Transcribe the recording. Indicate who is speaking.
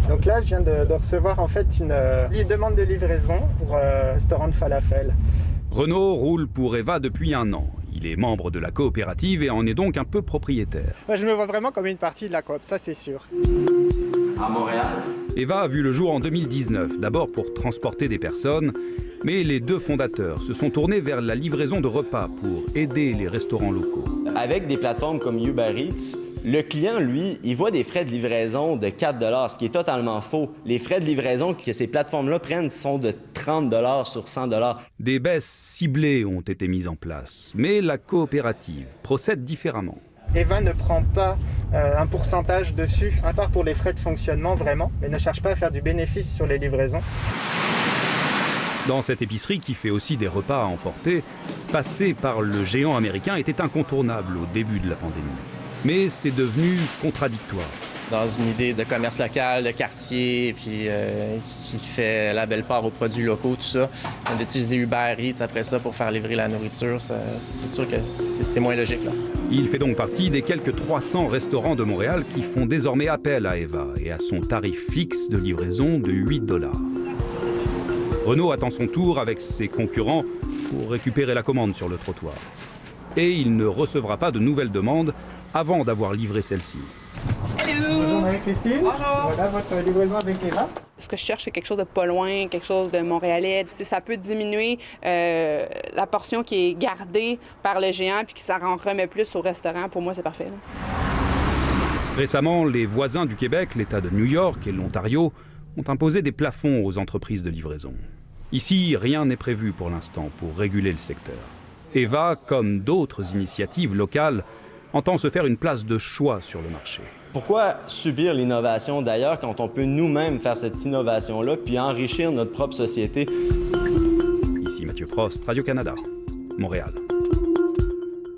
Speaker 1: Donc là, je viens de recevoir en fait une demande de livraison pour un restaurant de falafel.
Speaker 2: Renaud roule pour Eva depuis 1 an. Il est membre de la coopérative et en est donc un peu propriétaire.
Speaker 1: Je me vois vraiment comme une partie de la coop, ça c'est sûr.
Speaker 3: À Montréal.
Speaker 2: Eva a vu le jour en 2019, d'abord pour transporter des personnes, mais les 2 fondateurs se sont tournés vers la livraison de repas pour aider les restaurants locaux.
Speaker 3: Avec des plateformes comme Uber Eats, le client, lui, il voit des frais de livraison de 4 $, ce qui est totalement faux. Les frais de livraison que ces plateformes-là prennent sont de 30 $ sur 100 $.
Speaker 2: Des baisses ciblées ont été mises en place, mais la coopérative procède différemment.
Speaker 1: Eva ne prend pas un pourcentage dessus, à part pour les frais de fonctionnement vraiment, mais ne cherche pas à faire du bénéfice sur les livraisons.
Speaker 2: Dans cette épicerie qui fait aussi des repas à emporter, passer par le géant américain était incontournable au début de la pandémie. Mais c'est devenu contradictoire.
Speaker 4: Dans une idée de commerce local, de quartier, puis qui fait la belle part aux produits locaux, tout ça, d'utiliser Uber Eats après ça pour faire livrer la nourriture, c'est sûr que c'est moins logique, là.
Speaker 2: Il fait donc partie des quelques 300 restaurants de Montréal qui font désormais appel à Eva et à son tarif fixe de livraison de 8 $. Renaud attend son tour avec ses concurrents pour récupérer la commande sur le trottoir. Et il ne recevra pas de nouvelles demandes avant d'avoir livré celle-ci.
Speaker 1: Bonjour Marie-Christine.
Speaker 5: Bonjour.
Speaker 1: Voilà votre livraison avec Eva.
Speaker 5: Ce que je cherche, c'est quelque chose de pas loin, quelque chose de montréalais. Ça peut diminuer la portion qui est gardée par le géant puis qui s'en remet plus au restaurant. Pour moi, c'est parfait, là.
Speaker 2: Récemment, les voisins du Québec, l'État de New York et l'Ontario ont imposé des plafonds aux entreprises de livraison. Ici, rien n'est prévu pour l'instant pour réguler le secteur. Eva, comme d'autres initiatives locales, entend se faire une place de choix sur le marché.
Speaker 3: Pourquoi subir l'innovation d'ailleurs quand on peut nous-mêmes faire cette innovation-là puis enrichir notre propre société?
Speaker 2: Ici Mathieu Prost, Radio-Canada, Montréal.